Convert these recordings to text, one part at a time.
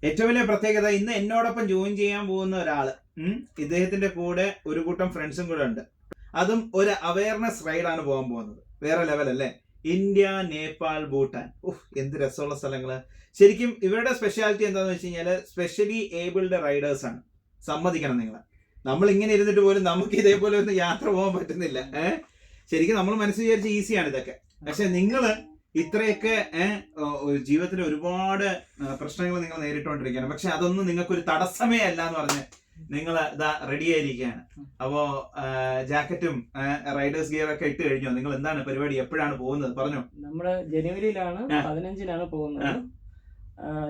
ഏറ്റവും വലിയ പ്രത്യേകത ഇന്ന് എന്നോടൊപ്പം ജോയിൻ ചെയ്യാൻ പോകുന്ന ഒരാള് ഇദ്ദേഹത്തിന്റെ കൂടെ ഒരു കൂട്ടം ഫ്രണ്ട്സും കൂടെ ഉണ്ട്. അതും ഒരു അവയർനെസ് റൈഡാണ് പോകാൻ പോകുന്നത്. വേറെ ലെവൽ അല്ലേ? ഇന്ത്യ, നേപ്പാൾ, ഭൂട്ടാൻ. എന്ത് രസമുള്ള സ്ഥലങ്ങള്. ശരിക്കും ഇവരുടെ സ്പെഷ്യാലിറ്റി എന്താണെന്ന് വെച്ച് കഴിഞ്ഞാൽ സ്പെഷ്യലി ഏബിൾഡ് റൈഡേഴ്സ് ആണ്. സമ്മതിക്കണം നിങ്ങൾ. നമ്മൾ ഇങ്ങനെ ഇരുന്നിട്ട് പോലും നമുക്ക് ഇതേപോലെ ഒന്ന് യാത്ര പോകാൻ പറ്റുന്നില്ല. ശരിക്കും നമ്മൾ മനസ്സ് വിചാരിച്ച ഈസിയാണ് ഇതൊക്കെ. പക്ഷെ നിങ്ങള് ഇത്രയൊക്കെ ജീവിതത്തിൽ ഒരുപാട് പ്രശ്നങ്ങൾ നിങ്ങൾ നേരിട്ടുകൊണ്ടിരിക്കുകയാണ്. പക്ഷെ അതൊന്നും നിങ്ങൾക്കൊരു തടസ്സമേ അല്ല എന്ന് പറഞ്ഞ് നിങ്ങൾ ഇതാ റെഡി ആയിരിക്കുകയാണ്. അപ്പോ ജാക്കറ്റും റൈഡേഴ്സ് ഗിയർ ഒക്കെ ഇട്ട് കഴിഞ്ഞോ? നിങ്ങൾ എന്താണ് പരിപാടി? എപ്പോഴാണ് പോകുന്നത്? പറഞ്ഞോ. നമ്മള് ജനുവരിയിലാണ് 15-നാണ് പോകുന്നത്.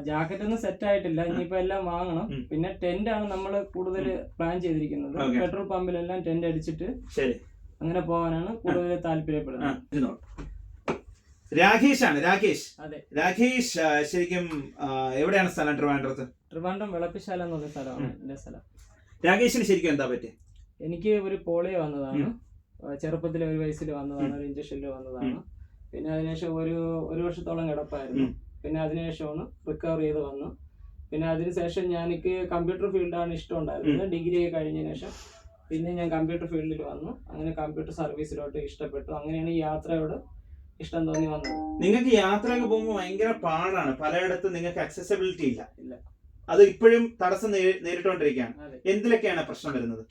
ജാക്കറ്റ് ഒന്നും സെറ്റ് ആയിട്ടില്ല, ഇനിയിപ്പോ എല്ലാം വാങ്ങണം. പിന്നെ ടെന്റ് ആണ് നമ്മൾ കൂടുതൽ പ്ലാൻ ചെയ്തിരിക്കുന്നത്. പെട്രോൾ പമ്പിലെല്ലാം ടെന്റ് അടിച്ചിട്ട് അങ്ങനെ പോകാനാണ് കൂടുതൽ താല്പര്യപ്പെടുന്നത്. രാകേഷാണ്. രാകേഷ്. അതെ, രാകേഷ് ശരിക്കും എവിടെയാണ് സ്ഥലം? ട്രിവാൻഡ്രം വിളപ്പിശാല എന്ന് പറഞ്ഞ സ്ഥലമാണ് എന്റെ സ്ഥലം. രാകേഷിന് ശരിക്കും എന്താ പറ്റി? എനിക്ക് ഒരു പോളിയോ വന്നതാണ്. ചെറുപ്പത്തിൽ 1 വയസ്സിൽ വന്നതാണ്. ഒരു ഇഞ്ചക്ഷനിൽ വന്നതാണ്. പിന്നെ അതിനുശേഷം ഒരു വർഷത്തോളം കിടപ്പായിരുന്നു. പിന്നെ അതിനുശേഷമാണ് റിക്കവർ ചെയ്ത് വന്നു. പിന്നെ അതിനുശേഷം എനിക്ക് കമ്പ്യൂട്ടർ ഫീൽഡാണ് ഇഷ്ടം ഉണ്ടായിരുന്നത്. ഡിഗ്രി കഴിഞ്ഞതിന് ശേഷം പിന്നെ ഞാൻ കമ്പ്യൂട്ടർ ഫീൽഡിൽ വന്നു. അങ്ങനെ കമ്പ്യൂട്ടർ സർവീസിലോട്ട് ഇഷ്ടപ്പെട്ടു. അങ്ങനെയാണ് ഈ യാത്രയോട് ഇഷ്ടം തോന്നി വന്നത്. നിങ്ങൾക്ക് യാത്രയൊക്കെ പോകുമ്പോൾ ഭയങ്കര പാടാണ്. പലയിടത്തും നിങ്ങൾക്ക് അക്സസിബിലിറ്റി ഇല്ല. അത് ഇപ്പോഴും തടസ്സം നേരിട്ടുകൊണ്ടിരിക്കുകയാണ്. എന്തിലൊക്കെയാണ് പ്രശ്നം വരുന്നത്?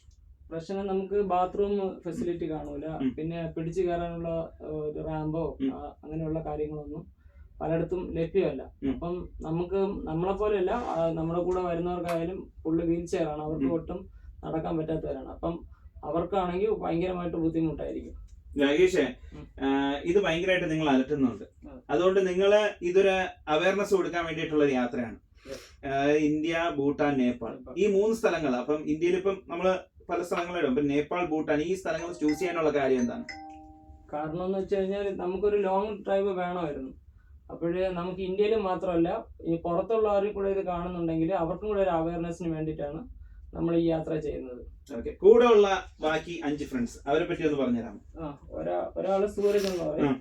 പ്രശ്നം നമുക്ക് ബാത്റൂം ഫെസിലിറ്റി കാണൂല. പിന്നെ പിടിച്ചു കയറാനുള്ള റാമ്പോ അങ്ങനെയുള്ള കാര്യങ്ങളൊന്നും പലയിടത്തും ലഭ്യമല്ല. അപ്പം നമുക്ക് നമ്മളെ പോലെയല്ല, നമ്മുടെ കൂടെ വരുന്നവർക്കായാലും ഫുള്ള് വീൽ ചെയറാണ്. അവർക്ക് ഒട്ടും നടക്കാൻ പറ്റാത്തവരാണ്. അപ്പം അവർക്കാണെങ്കിൽ ഭയങ്കരമായിട്ട് ബുദ്ധിമുട്ടായിരിക്കും. രാകേഷേ, ഇത് ഭയങ്കരമായിട്ട് നിങ്ങൾ അലട്ടുന്നുണ്ട്. അതുകൊണ്ട് നിങ്ങൾ ഇതൊരു അവയർനെസ് കൊടുക്കാൻ വേണ്ടിയിട്ടുള്ള ഒരു യാത്രയാണ്. ഇന്ത്യ, ഭൂട്ടാൻ, നേപ്പാൾ, ഈ 3 സ്ഥലങ്ങൾ. അപ്പം ഇന്ത്യയിൽ ഇപ്പം നമ്മള് പല സ്ഥലങ്ങളിലും, ഇപ്പം നേപ്പാൾ, ഭൂട്ടാൻ, ഈ സ്ഥലങ്ങൾ ചൂസ് ചെയ്യാനുള്ള കാര്യം എന്താണ്? കാരണം എന്ന് വെച്ച് കഴിഞ്ഞാൽ നമുക്കൊരു ലോങ് ഡ്രൈവ് വേണമായിരുന്നു. അപ്പോഴേ നമുക്ക് ഇന്ത്യയിൽ മാത്രമല്ല, ഈ പുറത്തുള്ളവരും കൂടെ ഇത് കാണുന്നുണ്ടെങ്കിൽ അവർക്കും കൂടെ ഒരു അവയർനെസ്സിന് വേണ്ടിയിട്ടാണ് നമ്മൾ ഈ യാത്ര ചെയ്യുന്നത്. കൂടെ ഉള്ള ബാക്കി 5 ഫ്രണ്ട്സ്, അവരെ പറ്റി ഒന്ന് പറഞ്ഞുതരാമോ? ഒരാള് സൂരജ് എന്ന് പറയും.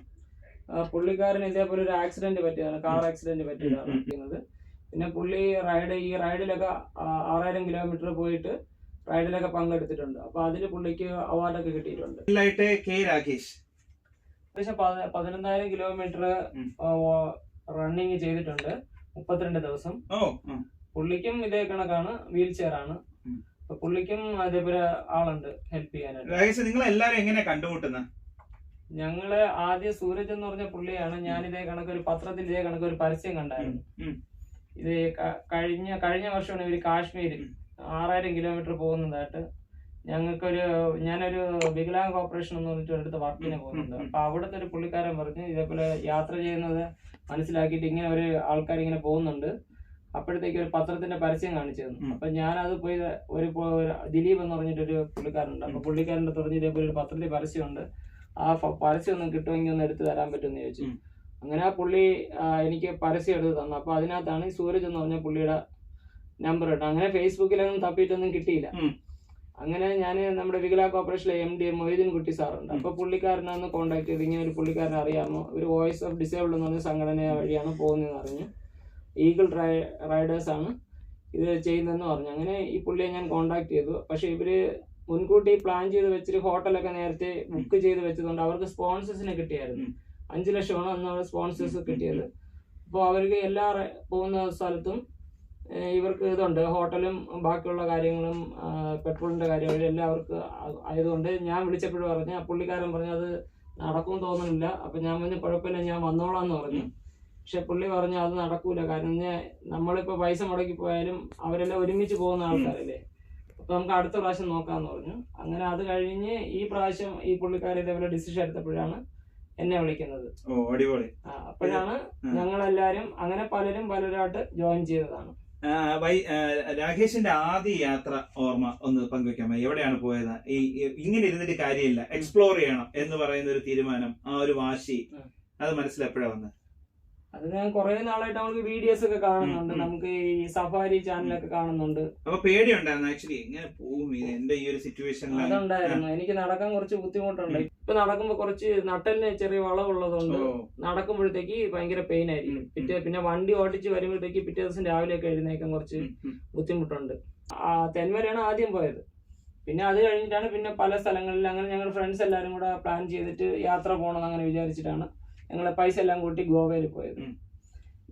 പുള്ളിക്കാരൻ ഇതേപോലെ ഒരു ആക്സിഡന്റ് പറ്റിയതാണ്, കാർ ആക്സിഡന്റ് പറ്റിയതാണ് ചെയ്യുന്നത്. പിന്നെ പുള്ളി ഈ റൈഡിലൊക്കെ 6000 കിലോമീറ്റർ പോയിട്ട് റൈഡിലൊക്കെ പങ്കെടുത്തിട്ടുണ്ട്. അപ്പൊ അതില് പുള്ളിക്ക് അവാർഡൊക്കെ കിട്ടിയിട്ടുണ്ട്. ഏകദേശം 11,000 കിലോമീറ്റർ റണ്ണിങ് ചെയ്തിട്ടുണ്ട്, 32 ദിവസം. പുള്ളിക്കും ഇതേ കണക്കാണ്, വീൽ ചെയർ ആണ്. അപ്പൊ പുള്ളിക്കും അതേപോലെ ആളുണ്ട് ഹെൽപ്പ് ചെയ്യാനായിട്ട്. നിങ്ങൾ എല്ലാരും എങ്ങനെ കണ്ടുമുട്ടുന്നത്? ഞങ്ങള് ആദ്യം സൂരജ് എന്ന് പറഞ്ഞ പുള്ളിയാണ്. ഞാൻ ഇതേ കണക്ക് ഒരു പത്രത്തിൽ ഇതേ കണക്ക് ഒരു പരസ്യം കണ്ടായിരുന്നു. ഇത് കഴിഞ്ഞ വർഷമാണ് ഇവര് കാശ്മീർ 6000 കിലോമീറ്റർ പോകുന്നതായിട്ട്. ഞാനൊരു വികലാംഗ് കോർപ്പറേഷൻ എന്ന് പറഞ്ഞിട്ട് ഒരിടത്ത് വർക്കിന് പോകുന്നുണ്ട്. അപ്പൊ അവിടുത്തെ ഒരു പുള്ളിക്കാരൻ പറഞ്ഞു ഇതേപോലെ യാത്ര ചെയ്യുന്നത് മനസ്സിലാക്കിയിട്ട് ഇങ്ങനെ ഒരു ആൾക്കാർ ഇങ്ങനെ പോകുന്നുണ്ട്. അപ്പോഴത്തേക്ക് ഒരു പത്രത്തിന്റെ പരസ്യം കാണിച്ചു തന്നു. അപ്പൊ ഞാനത് പോയി ഒരു ദിലീപ് എന്ന് പറഞ്ഞിട്ടൊരു പുള്ളിക്കാരുണ്ട്. അപ്പൊ പുള്ളിക്കാരൻ്റെ തുറഞ്ഞ് ഇതേപോലെ ഒരു പത്രത്തിൽ പരസ്യമുണ്ട്, ആ പരസ്യം ഒന്നും കിട്ടുമെങ്കിൽ ഒന്ന് എടുത്തു തരാൻ പറ്റുമെന്ന് ചോദിച്ചു. അങ്ങനെ ആ പുള്ളി എനിക്ക് പരസ്യം എടുത്ത് തന്നു. അപ്പൊ അതിനകത്താണ് ഈ സൂരജ് എന്ന് പറഞ്ഞ പുള്ളിയുടെ നമ്പർ ഇട്ടു. അങ്ങനെ ഫേസ്ബുക്കിലൊന്നും തപ്പിയിട്ടൊന്നും കിട്ടിയില്ല. അങ്ങനെ ഞാൻ നമ്മുടെ വികലാ കോർപ്പറേഷനിലെ MD മൊയ്തീൻ കുട്ടി സാറുണ്ട്. അപ്പൊ പുള്ളിക്കാരനാണ് കോൺടാക്ട് ചെയ്ത് ഇങ്ങനെ ഒരു പുള്ളിക്കാരനെ അറിയാമോ, ഒരു വോയിസ് ഓഫ് ഡിസേബിൾഡ് എന്ന് പറഞ്ഞ സംഘടന വഴിയാണ് പോകുന്നതെന്ന് അറിഞ്ഞു. ഈഗിൾ റൈഡേഴ്സ് ആണ് ഇത് ചെയ്യുന്നതെന്ന് പറഞ്ഞു. അങ്ങനെ ഈ പുള്ളിയെ ഞാൻ കോൺടാക്ട് ചെയ്തു. പക്ഷെ ഇവര് മുൻകൂട്ടി പ്ലാൻ ചെയ്ത് വെച്ചിട്ട് ഹോട്ടലൊക്കെ നേരത്തെ ബുക്ക് ചെയ്ത് വെച്ചതുകൊണ്ട് അവർക്ക് സ്പോൺസേഴ്സിനെ കിട്ടിയായിരുന്നു. 5 ലക്ഷമാണ് അന്ന് സ്പോൺസേഴ്സ് കിട്ടിയത്. അപ്പോൾ അവർക്ക് എല്ലാ പോകുന്ന സ്ഥലത്തും ഇവർക്ക് ഇതുണ്ട്, ഹോട്ടലും ബാക്കിയുള്ള കാര്യങ്ങളും പെട്രോളിന്റെ കാര്യങ്ങളും എല്ലാം അവർക്ക് ആയതുകൊണ്ട് ഞാൻ വിളിച്ചപ്പോഴും പറഞ്ഞു, പുള്ളിക്കാരൻ പറഞ്ഞു അത് നടക്കും തോന്നുന്നില്ല. അപ്പൊ ഞാൻ പറഞ്ഞു കുഴപ്പമില്ല, ഞാൻ വന്നോളാന്ന് പറഞ്ഞു. പക്ഷെ പുള്ളി പറഞ്ഞു അത് നടക്കൂല, കാരണം നമ്മളിപ്പോ പൈസ മുടക്കി പോയാലും അവരെല്ലാം ഒരുമിച്ച് പോകുന്ന ആൾക്കാരല്ലേ, അപ്പൊ നമുക്ക് അടുത്ത പ്രാവശ്യം നോക്കാന്ന് പറഞ്ഞു. അങ്ങനെ അത് കഴിഞ്ഞ് ഈ പ്രാവശ്യം ഈ പുള്ളിക്കാരൻ ഇതേപോലെ ഡിസിഷൻ എടുത്തപ്പോഴാണ് എന്നെ വിളിക്കുന്നത്. അപ്പോഴാണ് ഞങ്ങളെല്ലാരും അങ്ങനെ പലരായിട്ട് ജോയിൻ ചെയ്തതാണ്. രാകേഷിന്റെ ആദ്യ യാത്ര ഓർമ്മ ഒന്ന് പങ്കുവെക്കാമോ? എവിടെയാണ് പോയത്? ഇങ്ങനെ ഇരുന്നിട്ട് കാര്യമില്ല, എക്സ്പ്ലോർ ചെയ്യണം എന്ന് പറയുന്ന ഒരു തീരുമാനം, ആ ഒരു വാശി, അത് മനസ്സിലെപ്പോഴാ വന്നത്? അത് ഞാൻ കുറെ നാളായിട്ട് നമുക്ക് വീഡിയോസ് ഒക്കെ കാണുന്നുണ്ട്, നമുക്ക് ഈ സഫാരി ചാനലൊക്കെ കാണുന്നുണ്ട്. അപ്പൊ പേടിയുണ്ടായിരുന്നു ആക്ച്വലി എങ്ങനെ പോകും എന്റെ ഈ ഒരു സിറ്റുവേഷനിൽ? അതുണ്ടായിരുന്നു, എനിക്ക് നടക്കാൻ കുറച്ച് ബുദ്ധിമുട്ടുണ്ട്. ഇപ്പൊ നടക്കുമ്പോ കുറച്ച് നട്ടലിന് ചെറിയ വളവുള്ളതുകൊണ്ട് നടക്കുമ്പോഴത്തേക്ക് ഭയങ്കര പെയിൻ ആയിരിക്കും. പിന്നെ വണ്ടി ഓടിച്ച് വരുമ്പോഴത്തേക്ക് പിറ്റേ ദിവസം രാവിലെയൊക്കെ എഴുന്നേക്കാൻ കുറച്ച് ബുദ്ധിമുട്ടുണ്ട്. തെന്മലയാണ് ആദ്യം പോയത്. പിന്നെ അത് കഴിഞ്ഞിട്ടാണ് പിന്നെ പല സ്ഥലങ്ങളിൽ അങ്ങനെ ഞങ്ങൾ ഫ്രണ്ട്സ് എല്ലാവരും കൂടെ പ്ലാൻ ചെയ്തിട്ട് യാത്ര പോകണം അങ്ങനെ വിചാരിച്ചിട്ടാണ് ഞങ്ങളെ പൈസ എല്ലാം കൂട്ടി ഗോവയിൽ പോയത്.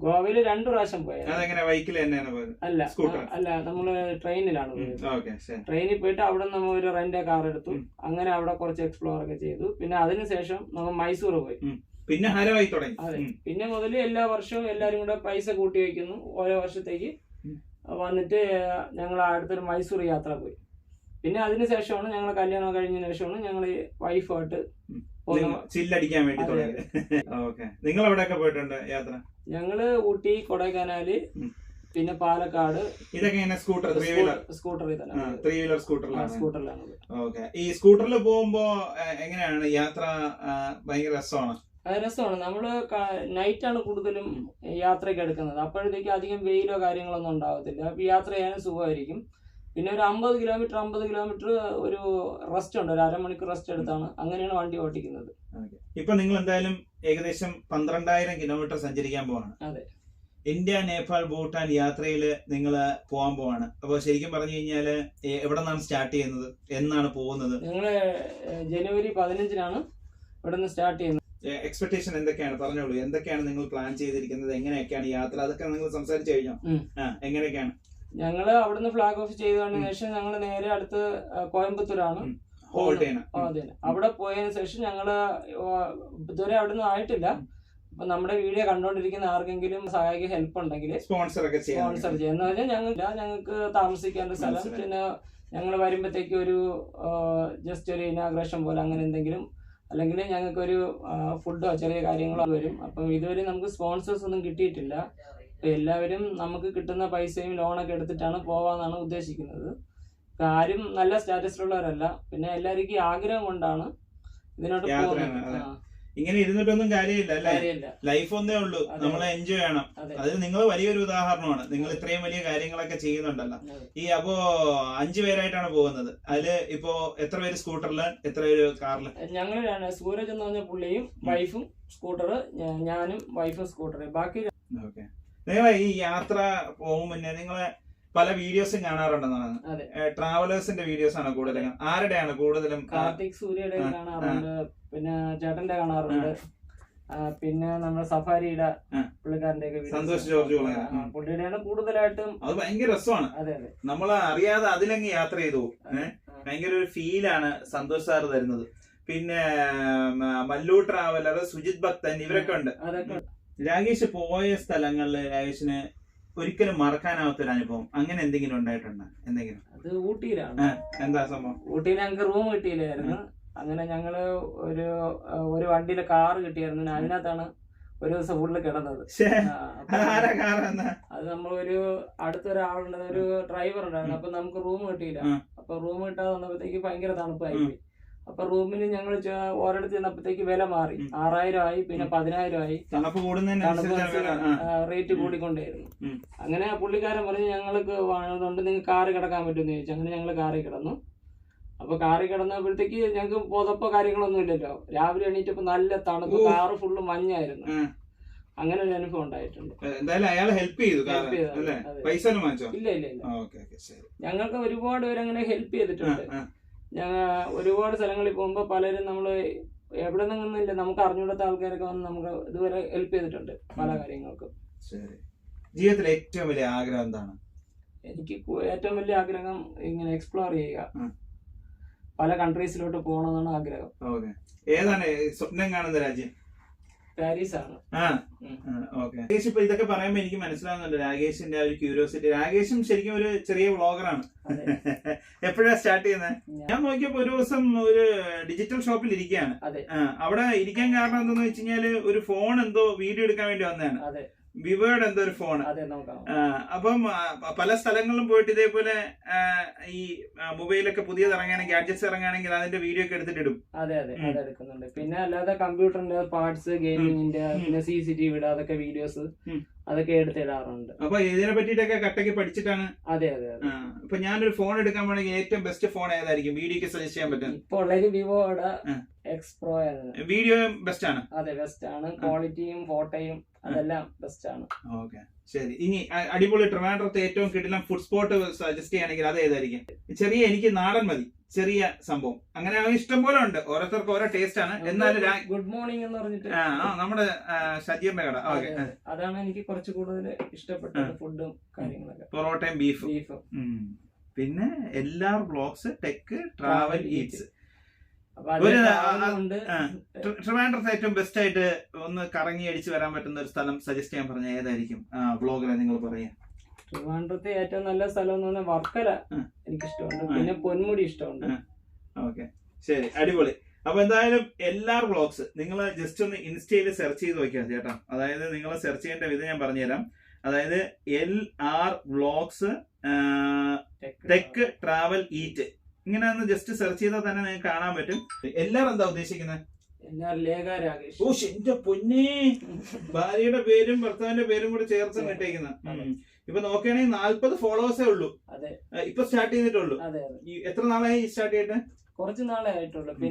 ഗോവയിൽ 2 പ്രാവശ്യം പോയത്. അല്ല നമ്മള് ട്രെയിനിലാണ് പോയത്. ട്രെയിനിൽ പോയിട്ട് അവിടെ നമ്മൾ ഒരു റെന്റ് കാർ എടുത്തു. അങ്ങനെ അവിടെ കുറച്ച് എക്സ്പ്ലോർ ഒക്കെ ചെയ്തു. പിന്നെ അതിനുശേഷം നമ്മൾ മൈസൂർ പോയി. പിന്നെ ഹരമായി തുടങ്ങി. അതെ, പിന്നെ മുതൽ എല്ലാ വർഷവും എല്ലാരും കൂടെ പൈസ കൂട്ടി വയ്ക്കുന്നു. ഓരോ വർഷത്തേക്ക് വന്നിട്ട് ഞങ്ങൾ അടുത്തൊരു മൈസൂർ യാത്ര പോയി. പിന്നെ അതിനുശേഷമാണ് ഞങ്ങൾ കല്യാണം കഴിഞ്ഞതിന് ശേഷമാണ് ഞങ്ങൾ വൈഫായിട്ട് ചില്ലടിക്കാൻ വേണ്ടി തുടങ്ങി. നിങ്ങൾ എവിടെയൊക്കെ പോയിട്ടുണ്ട് യാത്ര? ഞങ്ങള് ഊട്ടി, കൊടൈക്കനാല്, പിന്നെ പാലക്കാട്. ഇതൊക്കെ സ്കൂട്ടറിൽ തന്നെ, 3 വീലർ സ്കൂട്ടറിലാണ്. ഓക്കെ. ഈ സ്കൂട്ടറിൽ പോകുമ്പോ എങ്ങനെയാണ് യാത്ര? ഭയങ്കര രസമാണ്. രസമാണ്. നമ്മള് നൈറ്റാണ് കൂടുതലും യാത്രയ്ക്ക് എടുക്കുന്നത്. അപ്പോഴത്തേക്ക് അധികം വെയിലോ കാര്യങ്ങളൊന്നും ഉണ്ടാവത്തില്ല. അപ്പൊ യാത്ര ചെയ്യാനും സുഖമായിരിക്കും. പിന്നെ ഒരു 50 കിലോമീറ്റർ ഒരു റെസ്റ്റ് ഉണ്ട്, ഒരു അരമണിക്കൂർ റെസ്റ്റ് എടുത്താണ് അങ്ങനെയാണ് വണ്ടി ഓടിക്കുന്നത്. ഇപ്പൊ നിങ്ങൾ എന്തായാലും ഏകദേശം 12,000 കിലോമീറ്റർ സഞ്ചരിക്കാൻ പോവാണ്. അതെ, ഇന്ത്യ, നേപ്പാൾ, ഭൂട്ടാൻ യാത്രയിൽ നിങ്ങൾ പോകാൻ പോവാണ്. അപ്പൊ ശരിക്കും പറഞ്ഞു കഴിഞ്ഞാല് എവിടെ നിന്നാണ് സ്റ്റാർട്ട് ചെയ്യുന്നത്? എന്നാണ് പോകുന്നത്? ഞങ്ങള് ജനുവരി 15-നാണ് ഇവിടെ നിന്ന് സ്റ്റാർട്ട് ചെയ്യുന്നത്. എക്സ്പെക്ടേഷൻ എന്തൊക്കെയാണ്? പറഞ്ഞോളൂ. എന്തൊക്കെയാണ് നിങ്ങൾ പ്ലാൻ ചെയ്തിരിക്കുന്നത്? എങ്ങനെയൊക്കെയാണ് യാത്ര? അതൊക്കെ നിങ്ങൾ സംസാരിച്ചു കഴിഞ്ഞോ? എങ്ങനെയൊക്കെയാണ്? ഞങ്ങള് അവിടുന്ന് ഫ്ലാഗ് ഓഫ് ചെയ്തതിനു ശേഷം ഞങ്ങൾ നേരെ അടുത്ത് കോയമ്പത്തൂരാണ് അതെ. അവിടെ പോയതിനു ശേഷം ഞങ്ങള് ഇതുവരെ അവിടെ നിന്ന് ആയിട്ടില്ല. അപ്പൊ നമ്മുടെ വീഡിയോ കണ്ടോണ്ടിരിക്കുന്ന ആർക്കെങ്കിലും സഹായിക ഹെൽപ്പ് ഉണ്ടെങ്കിൽ സ്പോൺസർ ചെയ്യുന്ന ഞങ്ങൾക്ക് താമസിക്കാനുള്ള സ്ഥലം, പിന്നെ ഞങ്ങൾ വരുമ്പോഴത്തേക്ക് ഒരു ജസ്റ്റ് ഒരു ഇനാഗ്രേഷൻ പോലെ അങ്ങനെ എന്തെങ്കിലും, അല്ലെങ്കിൽ ഞങ്ങൾക്കൊരു ഫുഡോ ചെറിയ കാര്യങ്ങളോ വരും. അപ്പം ഇതുവരെ നമുക്ക് സ്പോൺസേഴ്സ് ഒന്നും കിട്ടിയിട്ടില്ല. എല്ലാവരും നമുക്ക് കിട്ടുന്ന പൈസയും ലോണൊക്കെ എടുത്തിട്ടാണ് പോവാന്നാണ് ഉദ്ദേശിക്കുന്നത്. ആരും നല്ല സ്റ്റാറ്റസിലുള്ളവരല്ല. പിന്നെ എല്ലാവർക്കും ആഗ്രഹം കൊണ്ടാണ് ഇതിനോട്ട് പോകുന്നത്. ഇങ്ങനെ ഇരുന്നിട്ടൊന്നും കാര്യമില്ല അല്ലേ? ലൈഫ് ഒന്നേ ഉള്ളൂ, നമ്മളെ എൻജോയ് ചെയ്യണം. അതിന് നിങ്ങൾ വലിയൊരു ഉദാഹരണമാണ്. നിങ്ങൾ ഇത്രയും വലിയ കാര്യങ്ങളൊക്കെ ചെയ്യുന്നുണ്ടല്ലോ. ഈ അപ്പോ 5 പേരായിട്ടാണ് പോകുന്നത്. അതില് ഇപ്പോ എത്ര പേര് സ്കൂട്ടറില്, എത്ര പേര് കാറില്? ഞങ്ങൾ സൂരജ് എന്ന് പറഞ്ഞ പുള്ളിയും വൈഫും സ്കൂട്ടർ, ഞാനും വൈഫും സ്കൂട്ടർ, ബാക്കി. നിങ്ങളെ ഈ യാത്ര പോകും മുന്നേ നിങ്ങളെ പല വീഡിയോസും കാണാറുണ്ടെന്നാണ്. ട്രാവലേഴ്സിന്റെ വീഡിയോസ് ആണ് കൂടുതലും. ആരുടെയാണ് കൂടുതലും? കാർത്തിക് സൂര്യയുടെ കാണാറുണ്ട്, പിന്നെ ചേട്ടന്റെ കാണാറുണ്ട്, പിന്നെ നമ്മുടെ സഫാരിയുടെ പുള്ളിക്കാരന്റെ സന്തോഷ് ജോർജ് പുള്ളിയുടെയാണ് കൂടുതലായിട്ടും. അത് ഭയങ്കര രസമാണ്. അതെ അതെ, നമ്മൾ അറിയാതെ അതിലങ്ങ് യാത്ര ചെയ്തു. ഭയങ്കര ഒരു ഫീലാണ് സന്തോഷ് സാർ തരുന്നത്. പിന്നെ മല്ലു ട്രാവലർ, സുജിത് ഭക്തൻ, ഇവരൊക്കെ ഉണ്ട്. രാകേഷ് പോയ സ്ഥലങ്ങളില് രാകേഷിന് ഒരിക്കലും മറക്കാനാവാത്തൊരു അനുഭവം അങ്ങനെ എന്തെങ്കിലും ഉണ്ടായിട്ടുണ്ടോ? എന്തെങ്കിലും? അത് ഊട്ടിയിലാണ്. എന്താ സംഭവം? ഊട്ടിയിൽ ഞങ്ങൾക്ക് റൂം കിട്ടിയില്ലായിരുന്നു. അങ്ങനെ ഞങ്ങള് ഒരു വണ്ടിയിലെ കാറ് കിട്ടിയായിരുന്നു. അതിനകത്താണ് ഒരു ദിവസം ഫുള്ള് കിടന്നത്. അത് നമ്മളൊരു അടുത്തൊരാളുണ്ട്, ഒരു ഡ്രൈവർ ഉണ്ടായിരുന്നു. അപ്പൊ നമുക്ക് റൂം കിട്ടിയില്ല. അപ്പൊ റൂം കിട്ടാതെ വന്നപ്പോഴത്തേക്ക് ഭയങ്കര തണുപ്പായി. അപ്പൊ റൂമിന് ഞങ്ങൾ ഓരോടത്ത് ചെന്നപ്പോഴത്തേക്ക് വില മാറി. 6,000 ആയി, പിന്നെ 10,000 ആയി. റേറ്റ് കൂടിക്കൊണ്ടേയിരുന്നു. അങ്ങനെ പുള്ളിക്കാരൻ പറഞ്ഞു ഞങ്ങൾക്ക് വേണമെന്നുണ്ട്, നിങ്ങൾക്ക് കാറ് കിടക്കാൻ പറ്റുമെന്ന് ചോദിച്ചു. അങ്ങനെ ഞങ്ങൾ കാറിൽ കിടന്നു. അപ്പൊ കാറിൽ കിടന്നപ്പോഴത്തേക്ക് ഞങ്ങൾക്ക് പുതപ്പോ കാര്യങ്ങളൊന്നും ഇല്ലല്ലോ. രാവിലെ എണീറ്റപ്പോ നല്ല തണുപ്പ്, കാറ് ഫുള്ള് മഞ്ഞായിരുന്നു. അങ്ങനെ ഒരു അനുഭവം ഉണ്ടായിട്ടുണ്ട്. ഇല്ല ഇല്ല ഇല്ല, ഞങ്ങൾക്ക് ഒരുപാട് പേര് അങ്ങനെ ഹെൽപ്പ് ചെയ്തിട്ടുണ്ട്. ഞങ്ങൾ ഒരുപാട് സ്ഥലങ്ങളിൽ പോകുമ്പോ പലരും നമ്മള് എവിടെ നിന്നില്ല, നമുക്ക് അറിഞ്ഞൂടാത്ത ആൾക്കാരൊക്കെ വന്ന് നമുക്ക് ഇതുവരെ ഹെൽപ്പ് ചെയ്തിട്ടുണ്ട് പല കാര്യങ്ങൾക്കും. ജീവിതത്തിലെ ഏറ്റവും വലിയ ആഗ്രഹം എന്താണ്? എനിക്ക് ഏറ്റവും വലിയ ആഗ്രഹം ഇങ്ങനെ എക്സ്പ്ലോർ ചെയ്യുക, പല കൺട്രീസിലോട്ട് പോകണമെന്നാണ് ആഗ്രഹം. ഏതാണ് സ്വപ്നം കാണുന്ന രാജ്യം? പാരീസ് ആണ്. രാകേഷ് ഇപ്പൊ ഇതൊക്കെ പറയുമ്പോ എനിക്ക് മനസ്സിലാവുന്നുണ്ട് രാകേഷിന്റെ ആ ഒരു ക്യൂരിയോസിറ്റി. രാകേഷും ശരിക്കും ഒരു ചെറിയ വ്ളോഗറാണ്. എപ്പോഴാ സ്റ്റാർട്ട് ചെയ്യുന്നത്? ഞാൻ നോക്കിയപ്പോ ഒരു ദിവസം ഒരു ഡിജിറ്റൽ ഷോപ്പിൽ ഇരിക്കുകയാണ്. അവിടെ ഇരിക്കാൻ കാരണം എന്താന്ന് വെച്ച് കഴിഞ്ഞാല് ഒരു ഫോൺ എന്തോ വീഡിയോ എടുക്കാൻ വേണ്ടി വന്നതാണ്. വിവോയുടെ എന്തോ ഒരു ഫോൺ. അതെ നോക്കാം. അപ്പം പല സ്ഥലങ്ങളിലും പോയിട്ട് ഇതേപോലെ ഈ മൊബൈലൊക്കെ പുതിയത് ഇറങ്ങുകയാണെങ്കിൽ ഗാഡ്ജറ്റ്സ് ഇറങ്ങുകയാണെങ്കിൽ അതിന്റെ വീഡിയോ ഒക്കെ എടുത്തിട്ടിടും. അതെ അതെടുക്കുന്നുണ്ട്. പിന്നെ അല്ലാതെ കമ്പ്യൂട്ടറിന്റെ പാർട്സ്, ഗെയിമിങ്ങിന്റെ, പിന്നെ CCTV അതൊക്കെ വീഡിയോസ് അതൊക്കെ എടുത്തിടാറുണ്ട്. അപ്പൊ ഇതിനെ പറ്റിട്ടൊക്കെ കട്ടക്ക് പഠിച്ചിട്ടാണ്. അതെ. ഇപ്പൊ ഞാനൊരു ഫോൺ എടുക്കാൻ വേണമെങ്കിൽ ഏറ്റവും ബെസ്റ്റ് ഫോൺ ഏതായിരിക്കും വീഡിയോക്ക് സജസ്റ്റ് ചെയ്യാൻ പറ്റും? ഇപ്പൊ ഉള്ളത് വിവോയുടെ X Pro ആണ്. വീഡിയോ ബെസ്റ്റ് ആണ്. അതെ ബെസ്റ്റ് ആണ്. ക്വാളിറ്റിയും ഫോട്ടോയും അതെല്ലാം ബെസ്റ്റ് ആണ്. ഓക്കെ ശരി. ഇനി അടിപൊളി ട്രിവാൻഡ്രത്തെ ഏറ്റവും കിടിലം ഫുഡ് സ്പോട്ട് സജസ്റ്റ് ചെയ്യുകയാണെങ്കിൽ അത് ഏതായിരിക്കും? ചെറിയ, എനിക്ക് നാടൻ മതി, ചെറിയ സംഭവം. അങ്ങനെ ഇഷ്ടം പോലെ ഉണ്ട്, ഓരോരുത്തർക്ക് ഓരോ ടേസ്റ്റ് ആണ്. എന്നാലും ഗുഡ് മോർണിംഗ് എന്ന് പറഞ്ഞിട്ട് നമ്മുടെ സജീറിന്റെ കട. അതാണ് എനിക്ക് കുറച്ച് കൂടുതൽ ഇഷ്ടപ്പെട്ട ഫുഡും കാര്യങ്ങളൊക്കെ. പൊറോട്ടയും ബീഫും. പിന്നെ എല്ലാ വ്ളോഗ്സ്, ടെക്, ട്രാവൽ, ഈറ്റ്സ്. ട്രിവാൻഡ്രത്ത് ഏറ്റവും ബെസ്റ്റ് ആയിട്ട് ഒന്ന് കറങ്ങി അടിച്ച് വരാൻ പറ്റുന്ന ഒരു സ്ഥലം സജസ്റ്റ് ചെയ്യാൻ പറഞ്ഞ ഏതായിരിക്കും വ്ളോഗറെ നിങ്ങൾ പറയാം? ട്രിവാൻഡ്രത്ത് ഏറ്റവും നല്ല സ്ഥലം എന്ന് പറഞ്ഞാൽ വർക്കല എനിക്ക് ഇഷ്ടമുണ്ട്. പിന്നെ പൊന്മുടി ഇഷ്ടമുണ്ട്. ഓക്കെ ശരി, അടിപൊളി. അപ്പൊ എന്തായാലും എല്ലാ വ്ളോഗ്സ് നിങ്ങൾ ജസ്റ്റ് ഒന്ന് ഇൻസ്റ്റയിൽ സെർച്ച് ചെയ്ത് നോക്കിയാൽ ചേട്ടാ. അതായത് നിങ്ങൾ സെർച്ച് ചെയ്യേണ്ട വിധം ഞാൻ പറഞ്ഞുതരാം. അതായത് LR vlogs tech travel eat ഇങ്ങനെ ഒന്ന് ജസ്റ്റ് സെർച്ച് ചെയ്താൽ തന്നെ നിങ്ങൾക്ക് കാണാൻ പറ്റും. എല്ലാവരും എന്താ ഉദ്ദേശിക്കുന്നത്? ഓ എന്റെ പൊന്നേ, ഭാര്യയുടെ പേരും ഭർത്താവിന്റെ പേരും കൂടെ ചേർത്ത് ഇട്ടേക്കുന്ന. ഇപ്പൊ നോക്കുകയാണെങ്കിൽ 40 ഫോളോവേഴ്സേ ഉള്ളൂ. ഇപ്പൊ സ്റ്റാർട്ട് ചെയ്തിട്ടുള്ളൂ. എത്ര നാളായി സ്റ്റാർട്ട് ചെയ്തിട്ട്? കുറച്ച് നാളെ ആയിട്ടുള്ളൂ. പിന്നെ